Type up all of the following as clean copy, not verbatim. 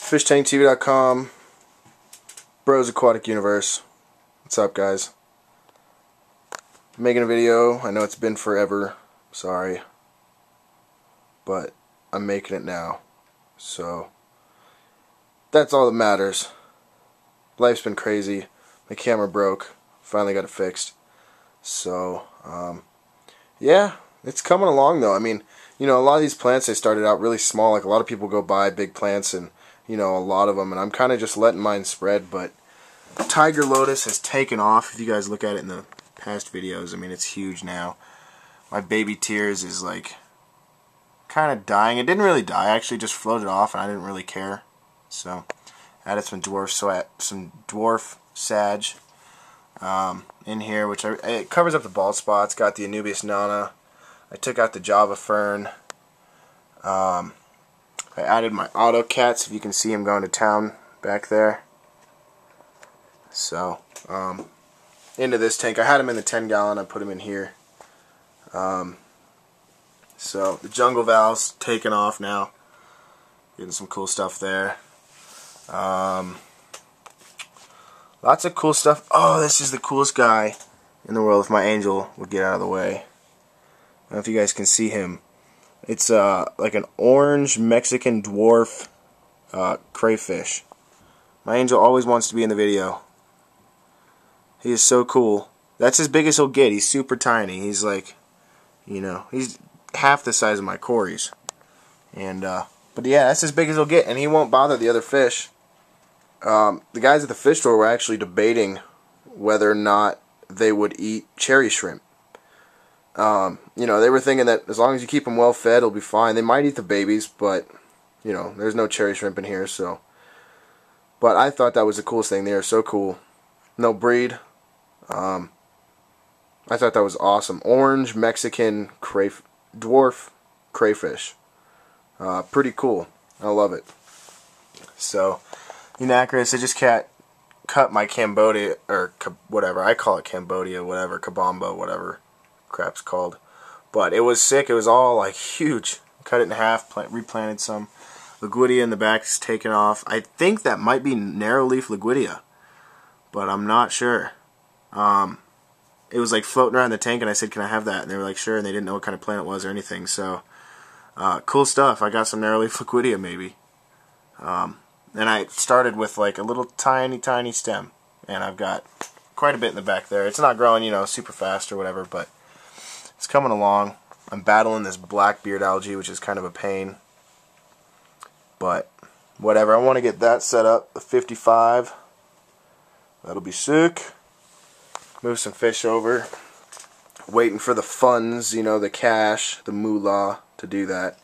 FishTankTV.com, Bros Aquatic Universe. What's up, guys? I'm making a video. I know it's been forever. Sorry. But I'm making it now. So, that's all that matters. Life's been crazy. My camera broke. Finally got it fixed. So, yeah, it's coming along though. I mean, you know, a lot of these plants, they started out really small. Like, a lot of people go buy big plants and, you know, a lot of them. And I'm kind of just letting mine spread. But Tiger Lotus has taken off. If you guys look at it in the past videos, I mean, it's huge now. My baby tears is like kind of dying. It didn't really die. I actually just floated off and I didn't really care. So, added some dwarf sag in here, which it covers up the bald spots. Got the Anubias nana. I took out the Java fern. I added my auto cats, if you can see him going to town back there. So, into this tank. I had him in the 10-gallon. I put him in here. So, the jungle valve's taken off now. Getting some cool stuff there. Lots of cool stuff. Oh, this is the coolest guy in the world if my angel would get out of the way. I don't know if you guys can see him. It's like an orange Mexican dwarf crayfish. My angel always wants to be in the video. He is so cool. That's as big as he'll get. He's super tiny. He's like, you know, he's half the size of my Corys. And but yeah, that's as big as he'll get, and he won't bother the other fish. The guys at the fish store were actually debating whether or not they would eat cherry shrimp. You know, they were thinking that as long as you keep them well fed, it'll be fine. They might eat the babies, but, you know, there's no cherry shrimp in here, so. But I thought that was the coolest thing. They are so cool. No breed. I thought that was awesome. Orange Mexican dwarf crayfish. Pretty cool. I love it. So, Unacris, I just cut my Cambodia, or whatever, I call it Cambodia, whatever, Kabamba, whatever crap's called. But it was sick. It was all like huge. Cut it in half, replanted some. Liguidia in the back is taken off. I think that might be narrow leaf Liguidia, but I'm not sure. It was like floating around the tank, and I said, can I have that? And they were like, sure, and they didn't know what kind of plant it was or anything. So, cool stuff. I got some narrow leaf Liguidia maybe. And I started with like a little tiny stem, and I've got quite a bit in the back there. It's not growing, you know, super fast or whatever, but it's coming along. I'm battling this blackbeard algae, which is kind of a pain, but whatever. I want to get that set up, the 55. That'll be sick. Move some fish over. Waiting for the funds, you know, the cash, the moolah to do that.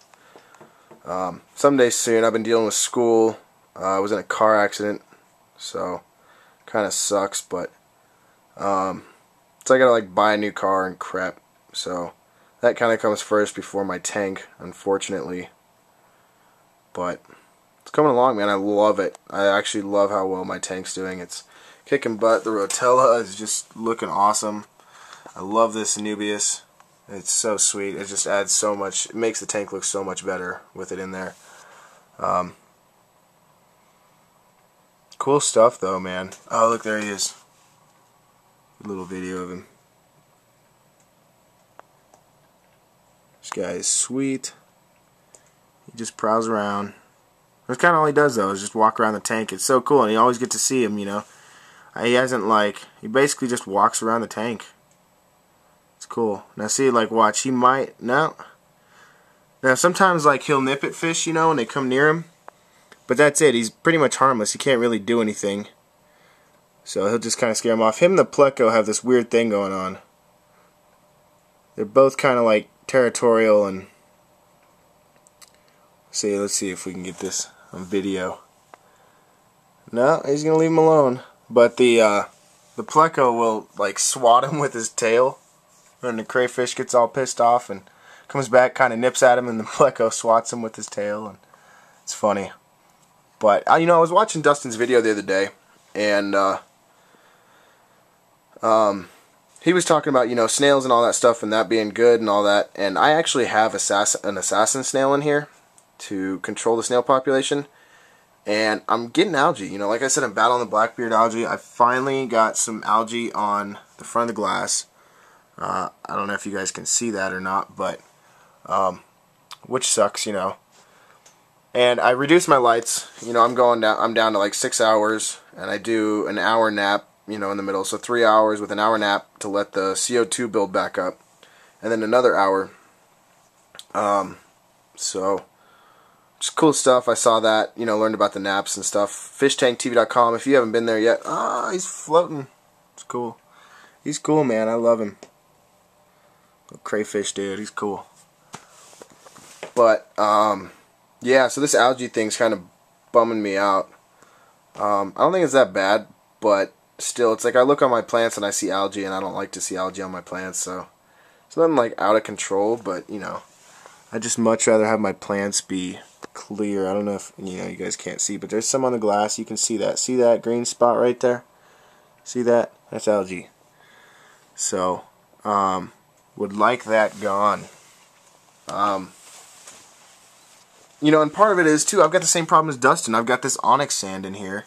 Someday soon. I've been dealing with school. I was in a car accident, so kind of sucks, but so I gotta like buy a new car and crap. So that kind of comes first before my tank, unfortunately. But it's coming along, man. I love it. I actually love how well my tank's doing. It's kicking butt. The Rotella is just looking awesome. I love this Anubias. It's so sweet. It just adds so much. It makes the tank look so much better with it in there. Cool stuff though, man. Oh, look, there he is. A little video of him. This guy is sweet. He just prowls around. That's kind of all he does though, is just walk around the tank. It's so cool, and you always get to see him, you know. He hasn't like, he basically just walks around the tank. It's cool. Now see, like, watch, he might, no. Now sometimes like he'll nip at fish, you know, when they come near him. But that's it. He's pretty much harmless. He can't really do anything. So he'll just kind of scare him off. Him and the pleco have this weird thing going on. They're both kind of like territorial and... let's see if we can get this on video. No, he's going to leave him alone. But the pleco will like swat him with his tail. And the crayfish gets all pissed off and comes back, kind of nips at him, and the pleco swats him with his tail. And it's funny. But, you know, I was watching Dustin's video the other day, and he was talking about, you know, snails and all that stuff and that being good and all that. And I actually have an assassin snail in here to control the snail population. And I'm getting algae. You know, like I said, I'm battling the Blackbeard algae. I finally got some algae on the front of the glass. I don't know if you guys can see that or not, but which sucks, you know. And I reduced my lights. You know, I'm down to like 6 hours, and I do an hour nap, you know, in the middle. So 3 hours with an hour nap to let the CO2 build back up, and then another hour. So just cool stuff. I saw that, you know, learned about the naps and stuff. FishTankTV.com. If you haven't been there yet, he's floating. It's cool. He's cool, man. I love him. Crayfish dude, he's cool. But yeah, so this algae thing's kind of bumming me out. I don't think it's that bad, but still, it's like I look on my plants and I see algae, and I don't like to see algae on my plants. So it's nothing like out of control, but you know, I just much rather have my plants be clear. I don't know if you know, you guys can't see, but there's some on the glass. You can see that. See that green spot right there? See that? That's algae. So would like that gone. You know, and part of it is too, I've got the same problem as Dustin. I've got this onyx sand in here,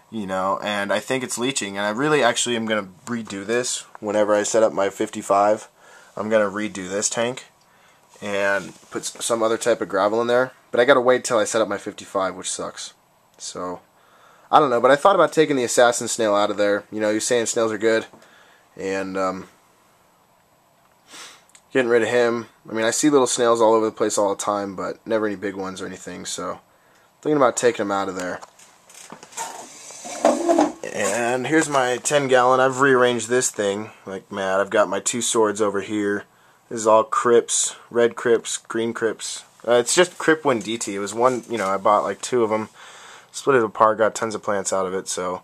you know, and I think it's leaching, and I really actually am going to redo this whenever I set up my 55. I'm going to redo this tank and put some other type of gravel in there, but I got to wait till I set up my 55, which sucks. So I don't know, but I thought about taking the assassin snail out of there. You know, you're saying snails are good, and getting rid of him. I mean, I see little snails all over the place all the time, but never any big ones or anything, so thinking about taking them out of there. And here's my 10-gallon. I've rearranged this thing like mad. I've got my 2 swords over here. This is all crypts, red crypts, green crypts. It's just Cryptwind DT. It was one, you know, I bought like 2 of them, split it apart, got tons of plants out of it, so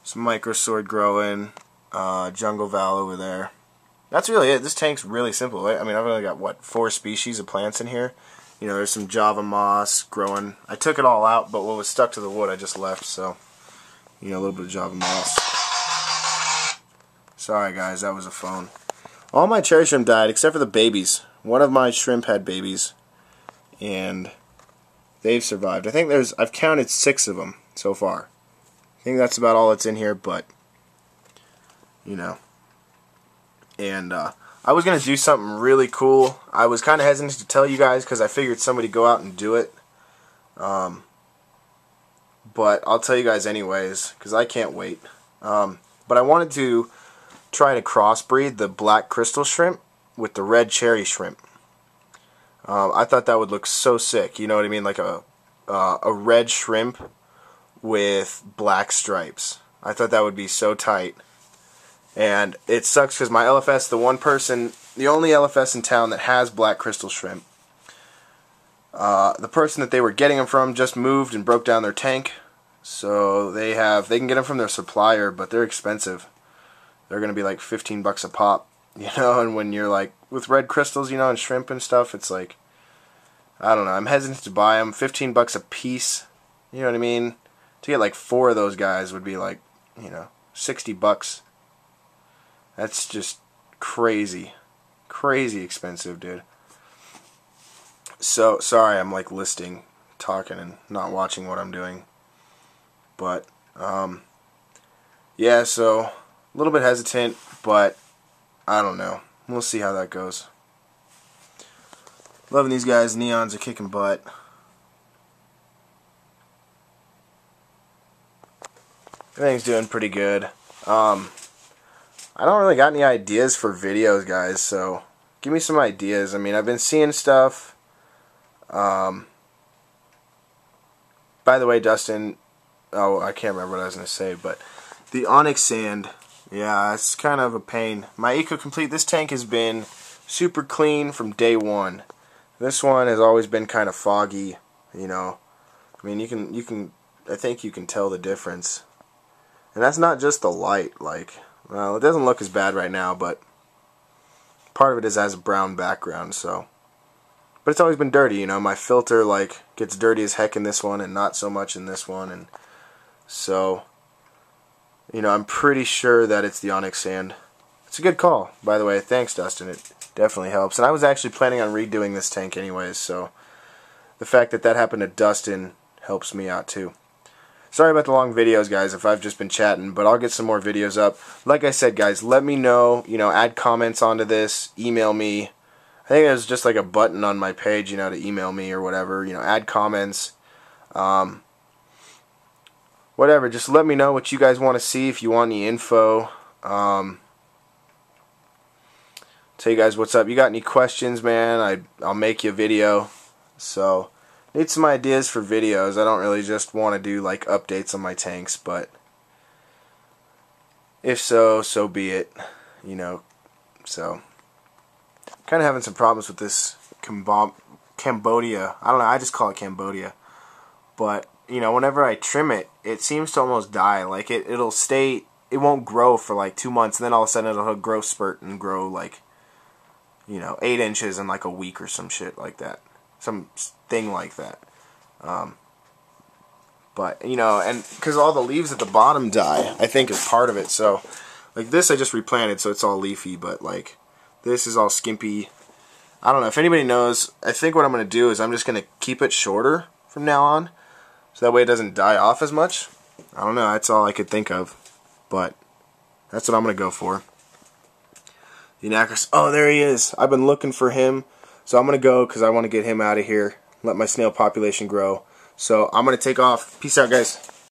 some micro sword growing, jungle val over there. That's really it. This tank's really simple. I mean, I've only got, what, 4 species of plants in here. You know, there's some Java moss growing. I took it all out, but what was stuck to the wood I just left, so, you know, a little bit of Java moss. Sorry, guys, that was a phone. All my cherry shrimp died, except for the babies. One of my shrimp had babies, and they've survived. I think I've counted 6 of them so far. I think that's about all that's in here, but, you know. And I was going to do something really cool. I was kind of hesitant to tell you guys because I figured somebody go out and do it. But I'll tell you guys anyways because I can't wait. But I wanted to try to crossbreed the black crystal shrimp with the red cherry shrimp. I thought that would look so sick. You know what I mean? Like a red shrimp with black stripes. I thought that would be so tight. And it sucks because my LFS, the only LFS in town that has black crystal shrimp, the person that they were getting them from just moved and broke down their tank. So they can get them from their supplier, but they're expensive. They're going to be like $15 a pop, you know, and when you're like, with red crystals, you know, and shrimp and stuff, it's like, I don't know, I'm hesitant to buy them. $15 a piece, you know what I mean? To get like 4 of those guys would be like, you know, $60. That's just crazy. Crazy expensive, dude. So, sorry I'm like talking and not watching what I'm doing. But, yeah, so, a little bit hesitant, but I don't know. We'll see how that goes. Loving these guys. Neons are kicking butt. Everything's doing pretty good. I don't really got any ideas for videos, guys, so give me some ideas. I mean, I've been seeing stuff. By the way, Dustin, I can't remember what I was going to say, but the onyx sand, yeah, it's kind of a pain. My Eco Complete, this tank has been super clean from day one. This one has always been kind of foggy, you know. I mean, I think you can tell the difference. And that's not just the light, like, well, it doesn't look as bad right now, but part of it is has a brown background, so. But it's always been dirty, you know. My filter, like, gets dirty as heck in this one and not so much in this one, and so, you know, I'm pretty sure that it's the onyx sand. It's a good call, by the way. Thanks, Dustin. It definitely helps. And I was actually planning on redoing this tank anyways, so the fact that that happened to Dustin helps me out, too. Sorry about the long videos, guys, if I've just been chatting, but I'll get some more videos up. Like I said, guys, let me know, add comments onto this, email me. I think there's just like a button on my page, to email me or whatever, add comments. Whatever, just let me know what you guys want to see, if you want any info. Tell you guys what's up. You got any questions, man, I'll make you a video. So, need some ideas for videos. I don't really just want to do like updates on my tanks, but if so, so be it. So kind of having some problems with this Cambodia. I don't know, I just call it Cambodia. But, whenever I trim it, it seems to almost die. Like it'll stay, it won't grow for like 2 months, and then all of a sudden it'll grow spurt and grow like 8 inches in like a week or some shit like that. Some thing like that. But, and because all the leaves at the bottom die, I think is part of it. So, like this I just replanted, so it's all leafy, but like this is all skimpy. I don't know. If anybody knows, I think what I'm going to do is I'm just going to keep it shorter from now on, so that way it doesn't die off as much. I don't know. That's all I could think of. But that's what I'm going to go for. The Anacris. Oh, there he is. I've been looking for him. So I'm going to go because I want to get him out of here. Let my snail population grow. So I'm going to take off. Peace out, guys.